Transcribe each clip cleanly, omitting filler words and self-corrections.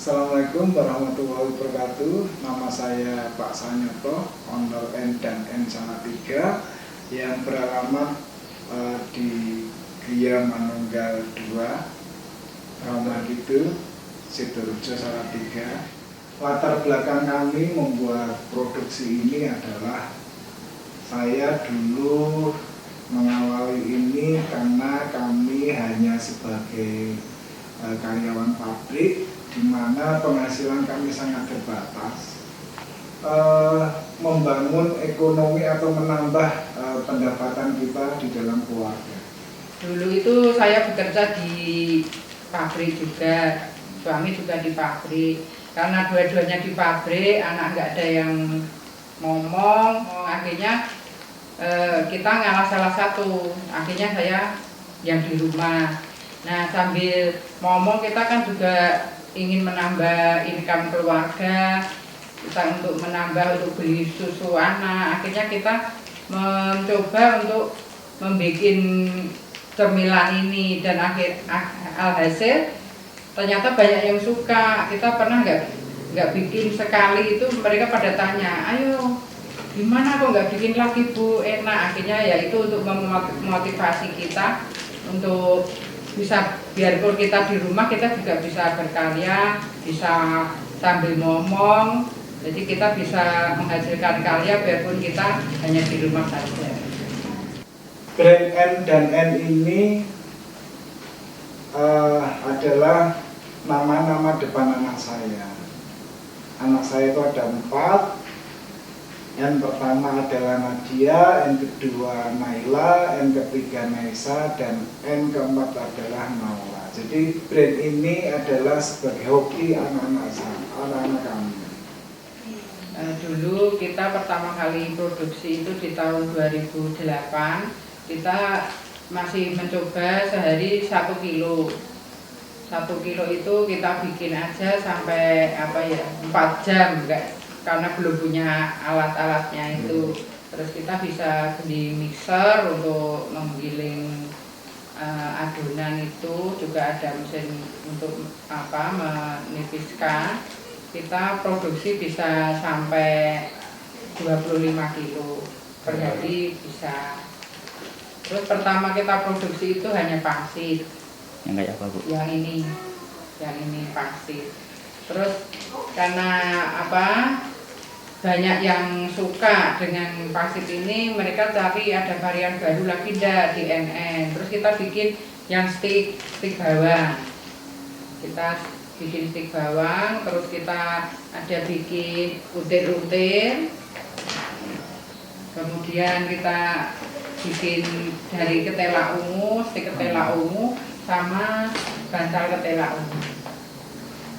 Assalamualaikum warahmatullahi wabarakatuh. Nama saya Pak Sanyoto, owner N dan N Salatiga yang beralamat di Gria Manunggal 2, Rawamangun, Sidoarjo, Salatiga. Latar belakang kami membuat produksi ini adalah saya dulu mengawali ini karena kami hanya sebagai karyawan pabrik, di mana penghasilan kami sangat terbatas. Membangun ekonomi atau menambah pendapatan kita di dalam keluarga. Dulu itu saya bekerja di pabrik juga, suami juga di pabrik. Karena dua-duanya di pabrik, anak nggak ada yang ngomong, akhirnya kita ngalah salah satu. Akhirnya saya yang di rumah. Nah, sambil ngomong kita kan juga ingin menambah income keluarga, kita untuk menambah untuk beli susu anak. Akhirnya kita mencoba untuk membuat cemilan ini, dan alhasil ternyata banyak yang suka. Kita pernah nggak bikin sekali itu mereka pada tanya, ayo gimana kok nggak bikin lagi Bu, enak. Akhirnya ya itu untuk memotivasi kita untuk bisa, biarpun kita di rumah kita juga bisa berkarya, bisa sambil ngomong, jadi kita bisa menghasilkan karya biarpun kita hanya di rumah saja. Brand N dan N ini adalah nama-nama depan anak saya. Anak saya itu ada 4. Yang pertama adalah Nadia, yang kedua Naila, yang ketiga Naisa, dan N keempat adalah Naura. Jadi brand ini adalah sebagai hoki anak-anak kami. Dulu kita pertama kali produksi itu di tahun 2008. Kita masih mencoba sehari 1 kilo. 1 kilo itu kita bikin aja sampai 4 jam, karena belum punya alat-alatnya itu. Terus kita bisa beli mixer untuk menggiling adonan itu, juga ada mesin untuk menipiskan. Kita produksi bisa sampai 25 kilo per hari bisa. Terus pertama kita produksi itu hanya pangsit. Yang kayak apa Bu? Yang ini pangsit. Terus karena banyak yang suka dengan pangsit ini, mereka cari ada varian baru lagi di NN. Terus kita bikin yang stick bawang. Kita bikin stick bawang, terus kita ada bikin utir-utir. Kemudian kita bikin dari ketela ungu, stik ketela ungu sama bantal ketela ungu.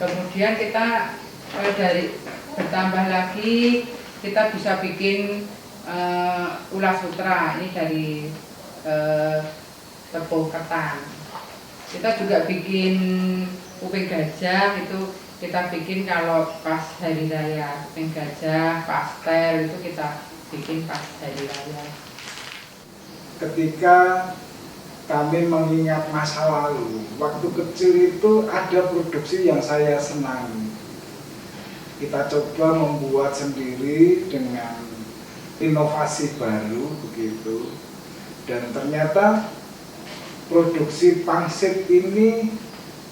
Kemudian kita dari bertambah lagi, kita bisa bikin ulas sutra, ini dari tepung ketan. Kita juga bikin kuping gajah, itu kita bikin kalau pas hari raya. Kuping gajah, pastel itu kita bikin pas hari raya. Ketika kami mengingat masa lalu, waktu kecil itu ada produksi yang saya senangi. Kita coba membuat sendiri dengan inovasi baru begitu, dan ternyata produksi pangsit ini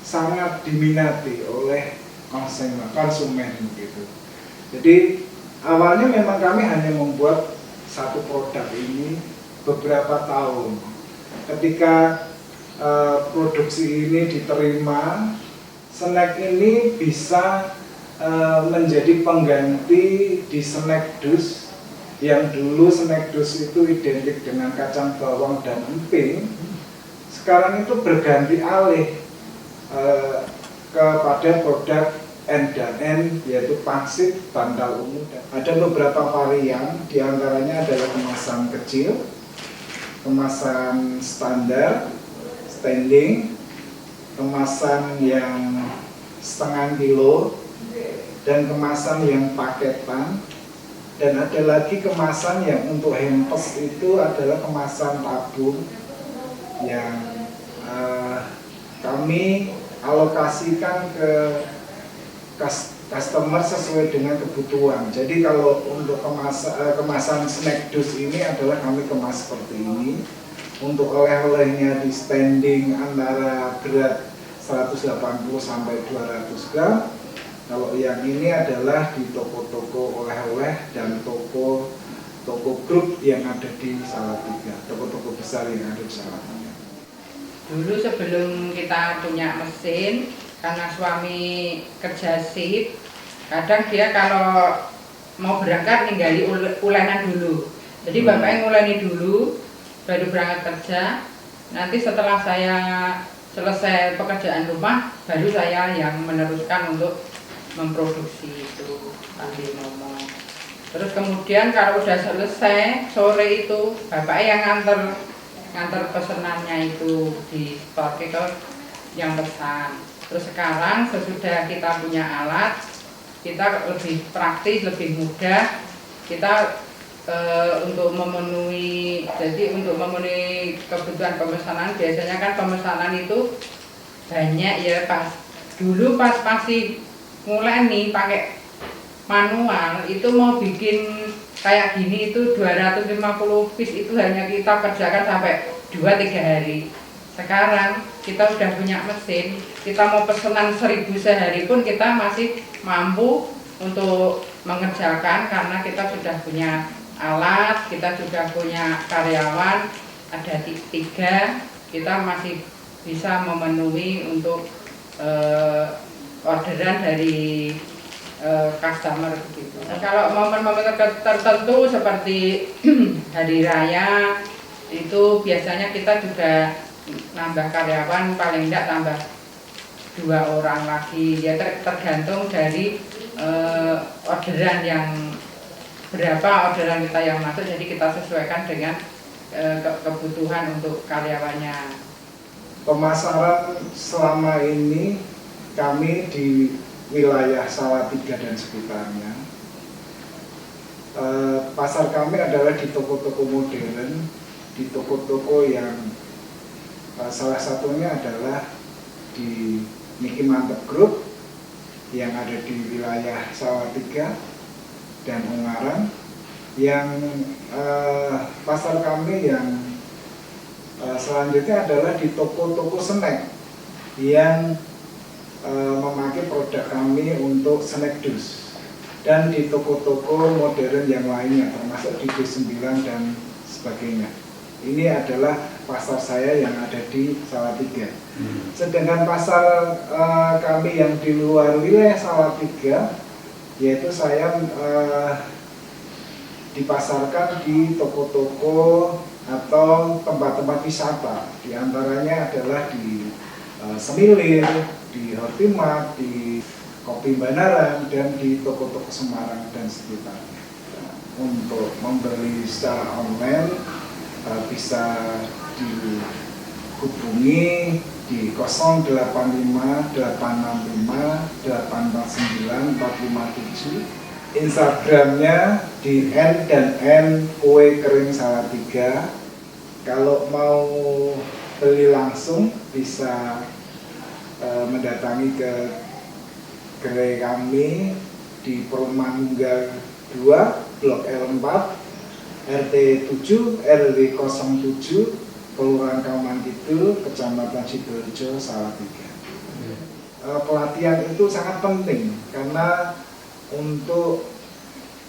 sangat diminati oleh konsumen begitu. Jadi awalnya memang kami hanya membuat satu produk ini beberapa tahun. Ketika produksi ini diterima, snack ini bisa menjadi pengganti di snack dus, yang dulu snack dus itu identik dengan kacang bawang dan emping. Sekarang itu berganti alih kepada produk N dan N, yaitu pangsit, bantal ungu. Ada beberapa varian, diantaranya adalah kemasan kecil, kemasan standar, standing, kemasan yang setengah kilo, dan kemasan yang paketan. Dan ada lagi kemasan yang untuk hampers, itu adalah kemasan tabung yang kami alokasikan ke customer sesuai dengan kebutuhan. Jadi kalau untuk kemasan snack dus ini adalah kami kemas seperti ini. Untuk oleh-olehnya di standing antara berat 180 sampai 200 gram. Kalau yang ini adalah di toko-toko oleh-oleh dan toko grup yang ada di Salatiga, toko-toko besar yang ada di Salatiga. Dulu sebelum kita punya mesin, karena suami kerja shift, kadang dia kalau mau berangkat ninggali ulenan dulu. Jadi bapaknya nguleni dulu, baru berangkat kerja. Nanti setelah saya selesai pekerjaan rumah, baru saya yang meneruskan untuk memproduksi itu tadi ngomong. Terus kemudian kalau udah selesai sore itu bapaknya yang nganter pesenannya itu di store ke yang pesan. Terus sekarang sesudah kita punya alat, kita lebih praktis, lebih mudah. Kita untuk memenuhi kebutuhan pemesanan, biasanya kan pemesanan itu banyak ya. Dulu pas masih mulai nih pakai manual, itu mau bikin kayak gini itu 250 piece itu hanya kita kerjakan sampai 2-3 hari. Sekarang kita udah punya mesin, kita mau pesanan 1000 sehari pun kita masih mampu untuk mengerjakan karena kita sudah punya alat, kita juga punya karyawan, ada 3, kita masih bisa memenuhi untuk orderan dari customer begitu. Kalau momen-momen tertentu seperti hari raya itu biasanya kita juga nambah karyawan, paling tidak tambah 2 orang lagi. Ya tergantung dari orderan yang berapa orderan kita yang masuk, jadi kita sesuaikan dengan kebutuhan untuk karyawannya. Pemasaran selama ini kami di wilayah Salatiga dan sekitarnya, pasar kami adalah di toko-toko modern, di toko-toko yang salah satunya adalah di Niki Mantep Group yang ada di wilayah Salatiga dan Ungaran. Yang pasar kami yang selanjutnya adalah di toko-toko snack yang memakai produk kami untuk snack dus, dan di toko-toko modern yang lainnya termasuk di B9 dan sebagainya. Ini adalah pasar saya yang ada di Salatiga. Sedangkan pasar kami yang di luar wilayah Salatiga, yaitu saya dipasarkan di toko-toko atau tempat-tempat wisata. Di antaranya adalah di Semilir, di Hortimat, di Kopi Banaran, dan di toko-toko Semarang dan sekitarnya. Untuk membeli secara online bisa dihubungi di 085 865 849 457. Instagramnya di N dan N Kue Kering Salatiga. Kalau mau beli langsung bisa mendatangi ke gerai kami di Perumahan Nunggal 2, Blok L4, RT 7, RW 07, Kelurahan Kauman Kidul, Kecamatan Sidoarjo, Salatiga. Pelatihan itu sangat penting karena untuk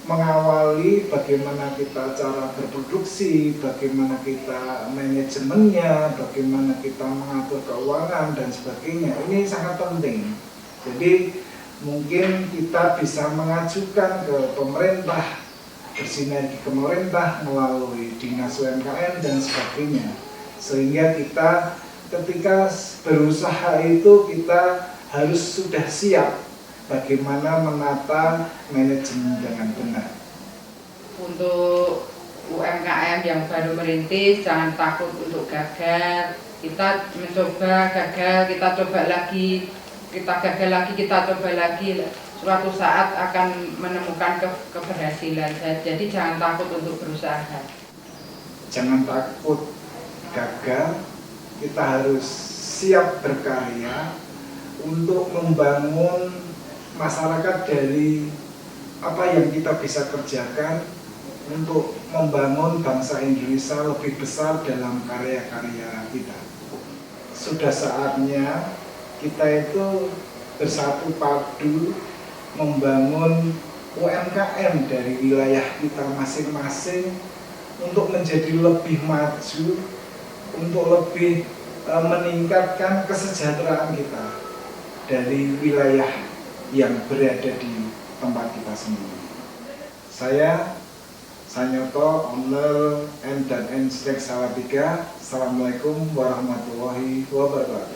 mengawali bagaimana kita cara berproduksi, bagaimana kita manajemennya, bagaimana kita mengatur keuangan dan sebagainya. Ini sangat penting. Jadi mungkin kita bisa mengajukan ke pemerintah, bersinergi ke pemerintah melalui dinas UMKM dan sebagainya. Sehingga kita ketika berusaha itu kita harus sudah siap bagaimana menata manajemen dengan benar. Untuk UMKM yang baru merintis, jangan takut untuk gagal. Kita mencoba gagal, kita coba lagi, kita gagal lagi, kita coba lagi. Suatu saat akan menemukan keberhasilan. Jadi jangan takut untuk berusaha. Jangan takut gagal, kita harus siap berkarya untuk membangun masyarakat dari apa yang kita bisa kerjakan untuk membangun bangsa Indonesia lebih besar dalam karya-karya kita. Sudah saatnya kita itu bersatu padu membangun UMKM dari wilayah kita masing-masing untuk menjadi lebih maju, untuk lebih meningkatkan kesejahteraan kita dari wilayah yang berada di tempat kita sendiri. Saya Sanyoto, owner N dan N Salatiga. Assalamualaikum warahmatullahi wabarakatuh.